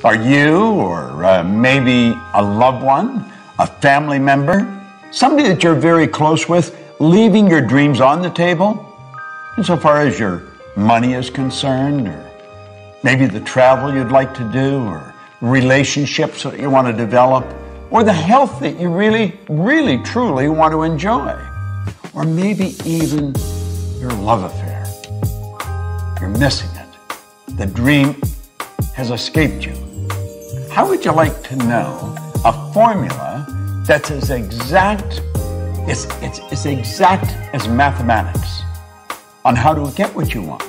Are you, or maybe a loved one, a family member, somebody that you're very close with, leaving your dreams on the table? Insofar as your money is concerned, or maybe the travel you'd like to do, or relationships that you want to develop, or the health that you really, truly want to enjoy, or maybe even your love affair. You're missing it. The dream has escaped you. How would you like to know a formula that's as exact as mathematics on how to get what you want?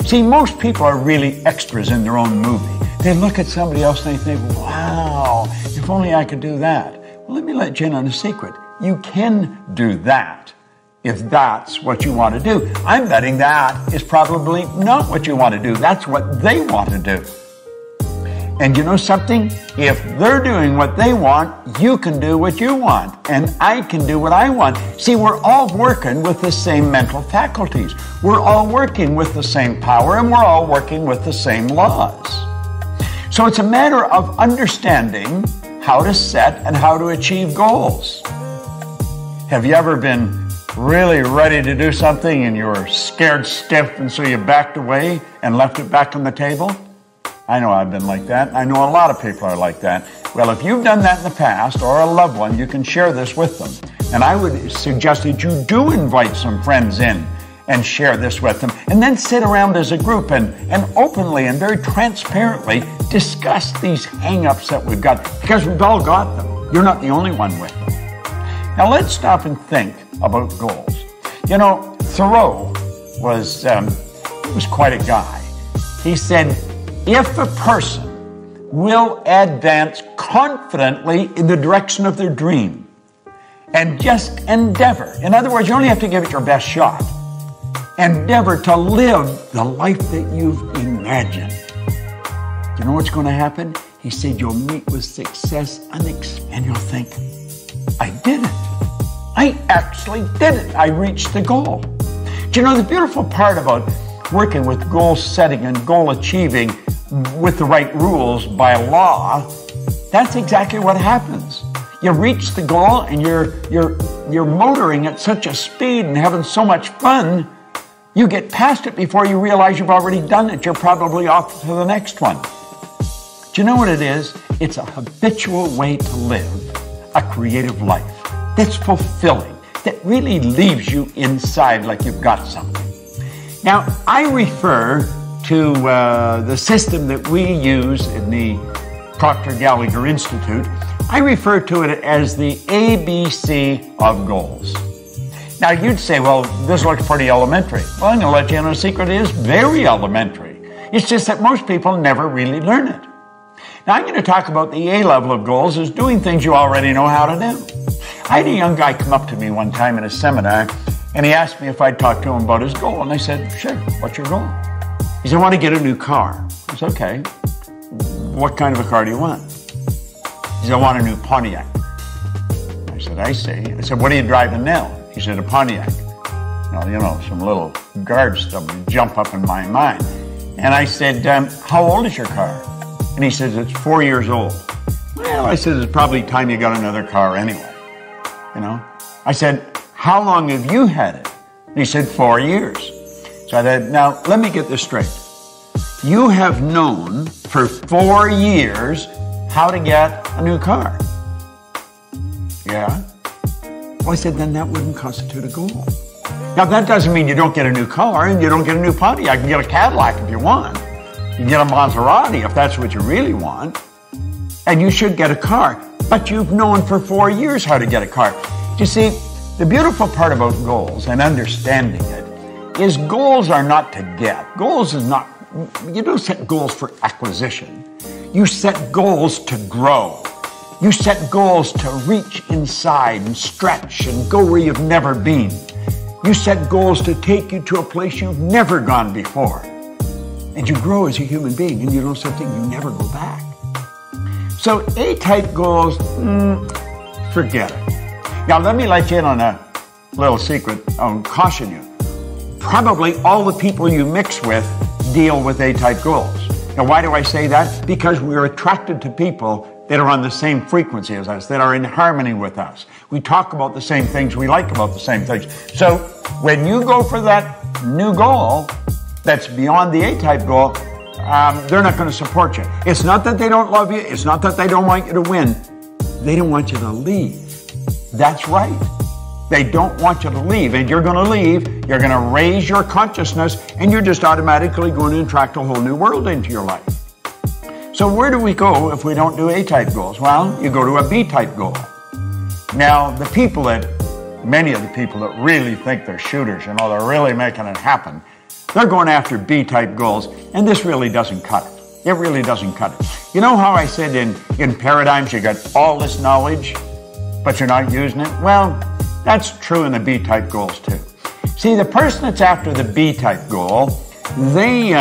See, most people are really extras in their own movie. They look at somebody else and they think, wow, if only I could do that. Well, let me let you in on a secret. You can do that if that's what you want to do. I'm betting that is probably not what you want to do. That's what they want to do. And you know something? If they're doing what they want, you can do what you want, and I can do what I want. See, we're all working with the same mental faculties. We're all working with the same power, and we're all working with the same laws. So it's a matter of understanding how to set and how to achieve goals. Have you ever been really ready to do something and you were scared stiff, and so you backed away and left it back on the table? I know I've been like that. I know a lot of people are like that. Well, if you've done that in the past, or a loved one, you can share this with them. And I would suggest that you do invite some friends in and share this with them. And then sit around as a group and openly and very transparently discuss these hang-ups that we've got, because we've all got them. You're not the only one with them. Now let's stop and think about goals. You know, Thoreau was quite a guy. He said, if a person will advance confidently in the direction of their dream and just endeavor, in other words, you only have to give it your best shot, endeavor to live the life that you've imagined. You know what's going to happen? He said, you'll meet with success and you'll think, I did it. I actually did it. I reached the goal. Do you know the beautiful part about working with goal setting and goal achieving with the right rules by law? That's exactly what happens. You reach the goal and you're motoring at such a speed and having so much fun, you get past it before you realize you've already done it. You're probably off to the next one. Do you know what it is? It's a habitual way to live a creative life that's fulfilling, that really leaves you inside like you've got something. Now, I refer to the system that we use in the Proctor Gallagher Institute. I refer to it as the ABC of goals. Now, you'd say, well, this looks pretty elementary. Well, I'm going to let you in on a secret. It is very elementary. It's just that most people never really learn it. Now, I'm going to talk about the A level of goals as doing things you already know how to do. I had a young guy come up to me one time in a seminar, and he asked me if I'd talk to him about his goal. And I said, sure, what's your goal? He said, I want to get a new car. I said, okay. What kind of a car do you want? He said, I want a new Pontiac. I said, I see. I said, what are you driving now? He said, a Pontiac. Now, you know, some little guard stuff would jump up in my mind. And I said, how old is your car? And he says, it's 4 years old. Well, I said, it's probably time you got another car anyway. You know? I said, how long have you had it? And he said, 4 years. So I said, now, let me get this straight. You have known for 4 years how to get a new car. Yeah? Well, I said, then that wouldn't constitute a goal. Now, that doesn't mean you don't get a new car and you don't get a new Pontiac. You can get a Cadillac if you want. You can get a Maserati if that's what you really want. And you should get a car. But you've known for 4 years how to get a car. You see, the beautiful part about goals and understanding it is goals are not to get. Goals is not, you don't set goals for acquisition. You set goals to grow. You set goals to reach inside and stretch and go where you've never been. You set goals to take you to a place you've never gone before. And you grow as a human being, and you know something, you never go back. So A-type goals, forget it. Now let me let you in on a little secret. I'll caution you. Probably all the people you mix with deal with A-type goals. Now, why do I say that? Because we're attracted to people that are on the same frequency as us, that are in harmony with us. We talk about the same things, we like about the same things. So when you go for that new goal that's beyond the A-type goal, they're not going to support you. It's not that they don't love you. It's not that they don't want you to win. They don't want you to leave. That's right. They don't want you to leave. And you're going to leave. You're going to raise your consciousness, and you're just automatically going to attract a whole new world into your life. So where do we go if we don't do A-type goals? Well, you go to a B-type goal. Now, many of the people that really think they're shooters, they're really making it happen, they're going after B-type goals, and this really doesn't cut it. It really doesn't cut it. You know how I said in paradigms you got all this knowledge, but you're not using it? Well, that's true in the B-type goals too. See, the person that's after the B-type goal, they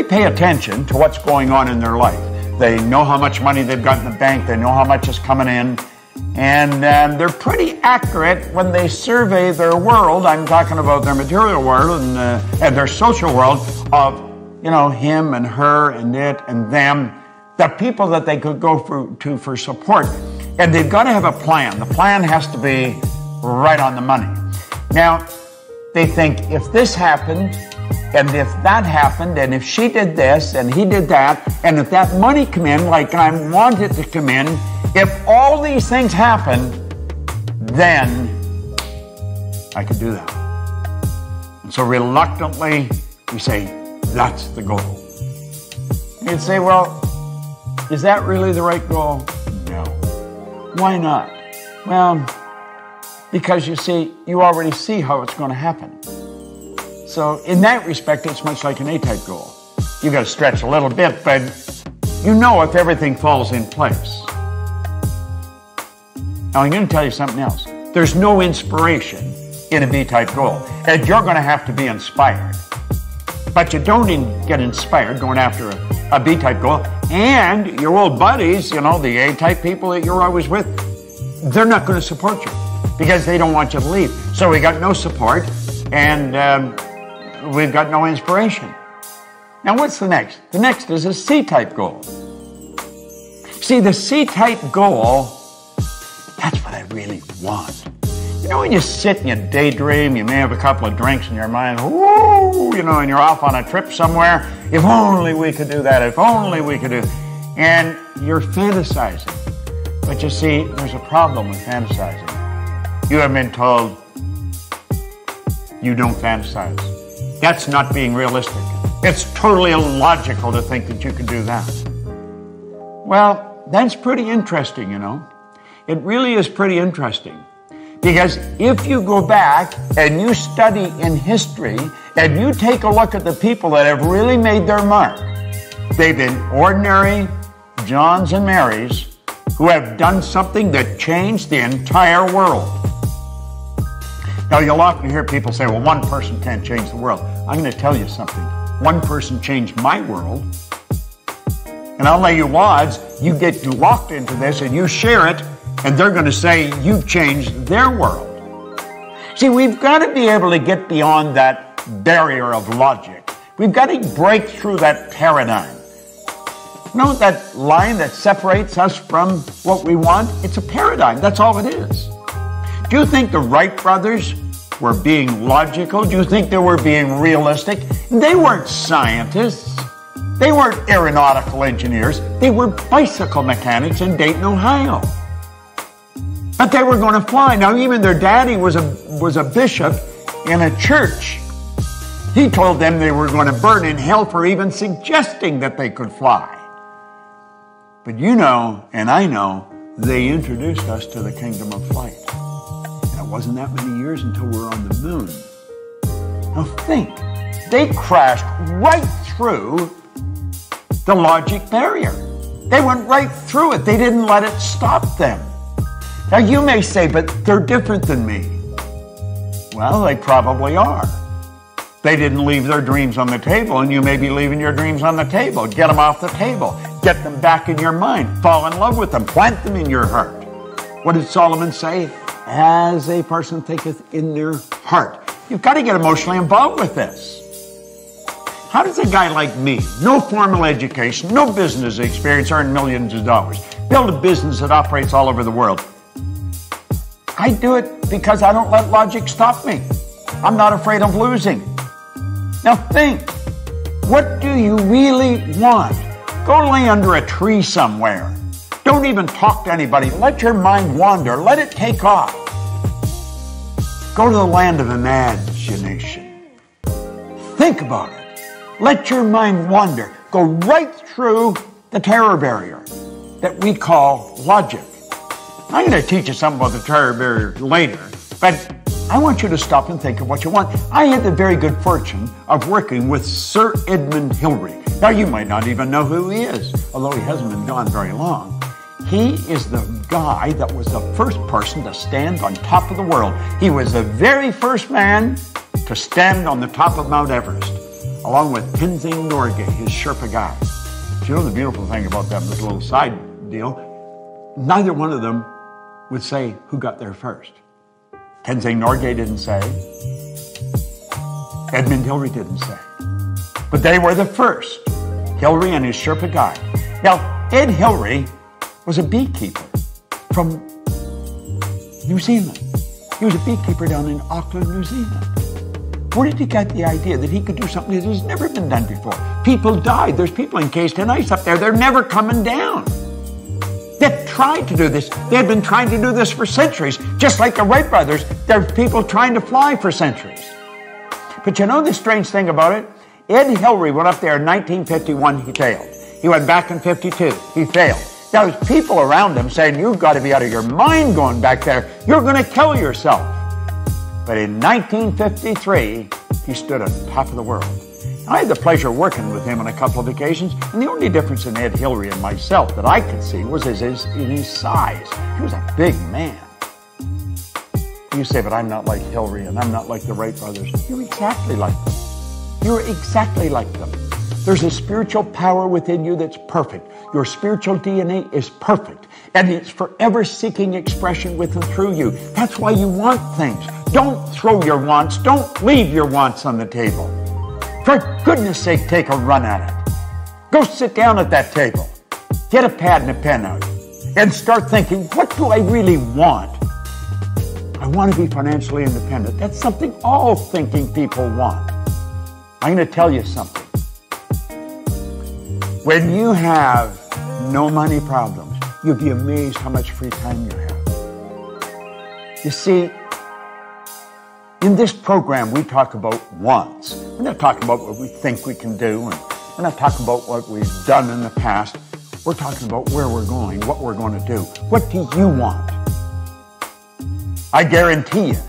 pay attention to what's going on in their life. They know how much money they've got in the bank. They know how much is coming in. And they're pretty accurate when they survey their world. I'm talking about their material world and their social world of, him and her and it and them, the people that they could go to for support. And they've got to have a plan. The plan has to be right on the money. Now, they think if this happened, and if that happened, and if she did this, and he did that, and if that money come in like I want it to come in, if all these things happen, then I could do that. And so reluctantly, we say, that's the goal. And you'd say, well, is that really the right goal? No. Why not? Well, because you see, you already see how it's going to happen. So in that respect, it's much like an A-type goal. You've got to stretch a little bit, but you know if everything falls in place. Now, I'm going to tell you something else. There's no inspiration in a B-type goal, and you're going to have to be inspired. But you don't get inspired going after a B-type goal, and your old buddies, the A-type people that you're always with, they're not going to support you because they don't want you to leave. So we got no support, and we've got no inspiration. Now, what's the next? The next is a C-type goal. See, the C-type goal, that's what I really want. When you sit and you daydream, you may have a couple of drinks in your mind, woo, and you're off on a trip somewhere. If only we could do that. If only we could do. And you're fantasizing. But you see, there's a problem with fantasizing. You have been told you don't fantasize. That's not being realistic. It's totally illogical to think that you can do that. Well, that's pretty interesting, It really is pretty interesting. Because if you go back and you study in history and you take a look at the people that have really made their mark, they've been ordinary Johns and Marys who have done something that changed the entire world. Now, you'll often hear people say, well, one person can't change the world. I'm going to tell you something. One person changed my world. And I'll lay you odds, you get locked into this and you share it, and they're going to say you've changed their world. See, we've got to be able to get beyond that barrier of logic. We've got to break through that paradigm. That line that separates us from what we want? It's a paradigm. That's all it is. Do you think the Wright brothers were being logical? Do you think they were being realistic? They weren't scientists. They weren't aeronautical engineers. They were bicycle mechanics in Dayton, Ohio. But they were going to fly. Now, even their daddy was a bishop in a church. He told them they were going to burn in hell for even suggesting that they could fly. But and I know, they introduced us to the kingdom of flight. And it wasn't that many years until we were on the moon. Now think, they crashed right through the logic barrier. They went right through it. They didn't let it stop them. Now you may say, but they're different than me. Well, they probably are. They didn't leave their dreams on the table, and you may be leaving your dreams on the table. Get them off the table. Get them back in your mind. Fall in love with them. Plant them in your heart. What did Solomon say? As a person thinketh in their heart. You've got to get emotionally involved with this. How does a guy like me, no formal education, no business experience, earn millions of dollars, build a business that operates all over the world? I do it because I don't let logic stop me. I'm not afraid of losing. Now think, what do you really want? Go lay under a tree somewhere. Don't even talk to anybody. Let your mind wander. Let it take off. Go to the land of imagination. Think about it. Let your mind wander. Go right through the terror barrier that we call logic. I'm going to teach you something about the terror barrier later, but I want you to stop and think of what you want. I had the very good fortune of working with Sir Edmund Hillary. Now, you might not even know who he is, although he hasn't been gone very long. He is the guy that was the first person to stand on top of the world. He was the very first man to stand on the top of Mount Everest, along with Tenzing Norgay, his Sherpa guide. Do you know the beautiful thing about them, this little side deal? Neither one of them would say who got there first. Tenzing Norgay didn't say. Edmund Hillary didn't say. But they were the first, Hillary and his Sherpa guide. Now, Ed Hillary was a beekeeper from New Zealand. He was a beekeeper down in Auckland, New Zealand. Where did he get the idea that he could do something that has never been done before? People died. There's people encased in ice up there. They're never coming down. They've tried to do this. They've been trying to do this for centuries. Just like the Wright brothers, there's people trying to fly for centuries. But you know the strange thing about it? Ed Hillary went up there in 1951. He failed. He went back in 52. He failed. There was people around him saying, you've got to be out of your mind going back there. You're going to kill yourself. But in 1953, he stood on top of the world. I had the pleasure of working with him on a couple of occasions, and the only difference in Ed Hillary and myself that I could see was in his size. He was a big man. You say, but I'm not like Hillary, and I'm not like the Wright brothers. You're exactly like them. You're exactly like them. There's a spiritual power within you that's perfect. Your spiritual DNA is perfect, and it's forever seeking expression with and through you. That's why you want things. Don't throw your wants. Don't leave your wants on the table. For goodness sake, take a run at it. Go sit down at that table. Get a pad and a pen out and start thinking, what do I really want? I want to be financially independent. That's something all thinking people want. I'm going to tell you something. When you have no money problems, you'll be amazed how much free time you have. You see, in this program, we talk about wants. We're not talking about what we think we can do, and we're not talking about what we've done in the past. We're talking about where we're going, what we're going to do. What do you want? I guarantee you,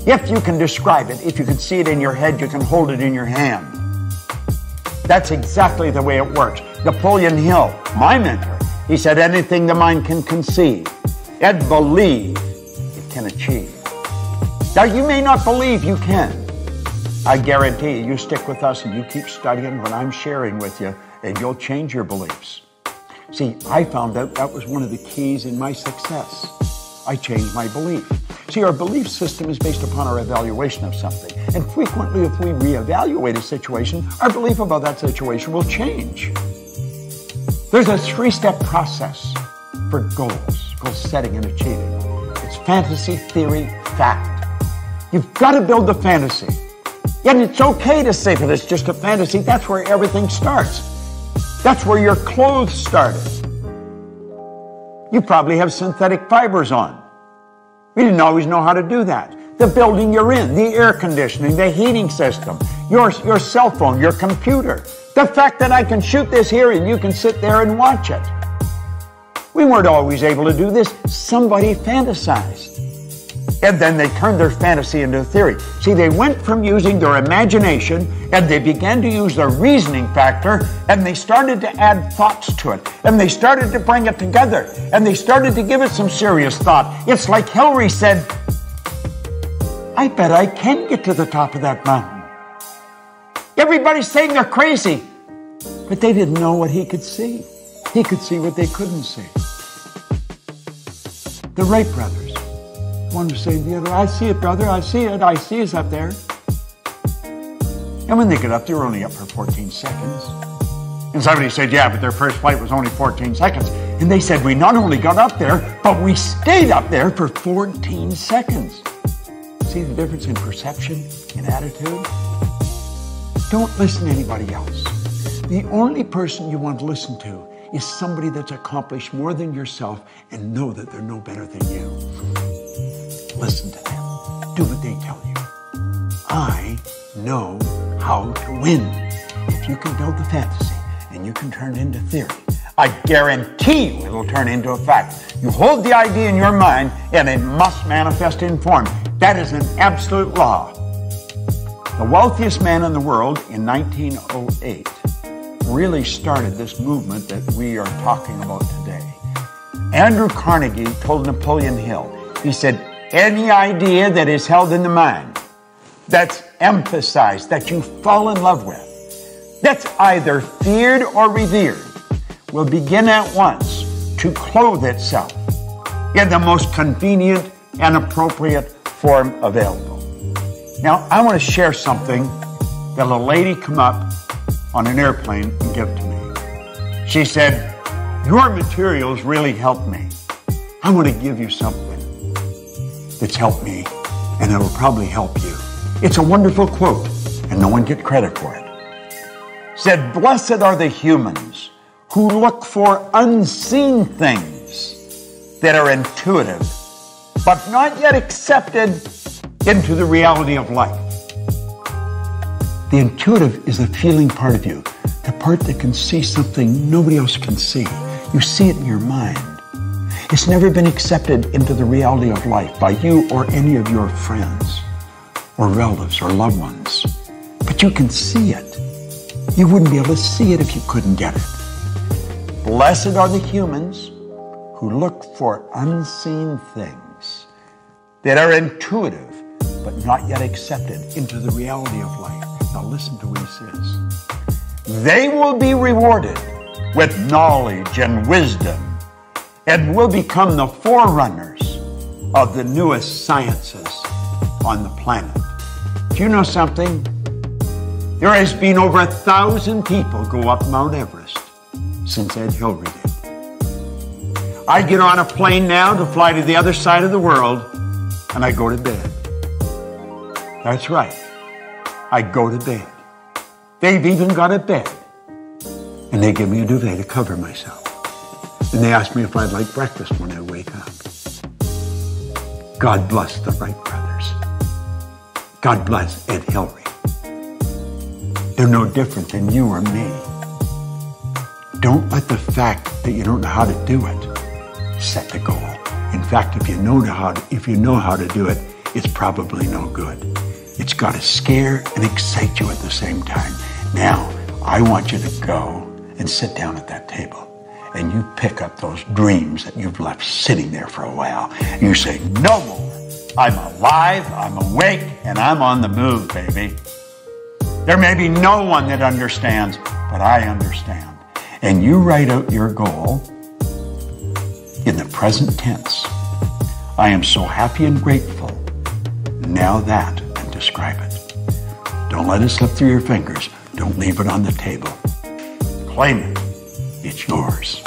if you can describe it, if you can see it in your head, you can hold it in your hand. That's exactly the way it works. Napoleon Hill, my mentor, he said anything the mind can conceive and believe it can achieve. Now, you may not believe you can. I guarantee you stick with us and you keep studying what I'm sharing with you, and you'll change your beliefs. See, I found out that was one of the keys in my success. I changed my belief. See, our belief system is based upon our evaluation of something. And frequently, if we reevaluate a situation, our belief about that situation will change. There's a 3-step process for goals, goal setting and achieving. It's fantasy, theory, fact. You've got to build the fantasy. And it's okay to say that it's just a fantasy. That's where everything starts. That's where your clothes started. You probably have synthetic fibers on. We didn't always know how to do that. The building you're in, the air conditioning, the heating system, your cell phone, your computer. The fact that I can shoot this here and you can sit there and watch it. We weren't always able to do this. Somebody fantasized. And then they turned their fantasy into a theory. See, they went from using their imagination and they began to use their reasoning factor, and they started to add thoughts to it. And they started to bring it together. And they started to give it some serious thought. It's like Hillary said, I bet I can get to the top of that mountain. Everybody's saying they're crazy. But they didn't know what he could see. He could see what they couldn't see. The Wright brothers. One was saying to the other, I see it, brother, I see it, I see us up there. And And when they got up, they were only up for 14 seconds. And somebody said, yeah, but their first flight was only 14 seconds. And they said, we not only got up there, but we stayed up there for 14 seconds. See the difference in perception and attitude? Don't listen to anybody else. The only person you want to listen to is somebody that's accomplished more than yourself and know that they're no better than you. Listen to them. Do what they tell you. I know how to win. If you can build the fantasy and you can turn it into theory, I guarantee you it'll turn into a fact. You hold the idea in your mind and it must manifest in form. That is an absolute law. The wealthiest man in the world in 1908 really started this movement that we are talking about today. Andrew Carnegie told Napoleon Hill, he said, any idea that is held in the mind, that's emphasized, that you fall in love with, that's either feared or revered, will begin at once to clothe itself in the most convenient and appropriate form available. Now, I want to share something that a lady come up on an airplane and give to me. She said, your materials really helped me. I want to give you something that's helped me, and it'll probably help you. It's a wonderful quote, and no one gets credit for it. Said, blessed are the humans who look for unseen things that are intuitive, but not yet accepted into the reality of life. The intuitive is the feeling part of you, the part that can see something nobody else can see. You see it in your mind. It's never been accepted into the reality of life by you or any of your friends or relatives or loved ones. But you can see it. You wouldn't be able to see it if you couldn't get it. Blessed are the humans who look for unseen things that are intuitive but not yet accepted into the reality of life. Now listen to what he says. They will be rewarded with knowledge and wisdom and will become the forerunners of the newest sciences on the planet. Do you know something? There has been over 1,000 people go up Mount Everest since Ed Hillary did. I get on a plane now to fly to the other side of the world, and I go to bed. That's right. I go to bed. They've even got a bed. And they give me a duvet to cover myself. And they ask me if I'd like breakfast when I wake up. God bless the Wright brothers. God bless Ed Hillary. They're no different than you or me. Don't let the fact that you don't know how to do it set the goal. In fact, if you know how to do it, it's probably no good. It's got to scare and excite you at the same time. Now, I want you to go and sit down at that table and you pick up those dreams that you've left sitting there for a while. You say, no more. I'm alive, I'm awake, and I'm on the move, baby. There may be no one that understands, but I understand. And you write out your goal in the present tense. I am so happy and grateful. Now that, and describe it. Don't let it slip through your fingers. Don't leave it on the table. Claim it. It's yours.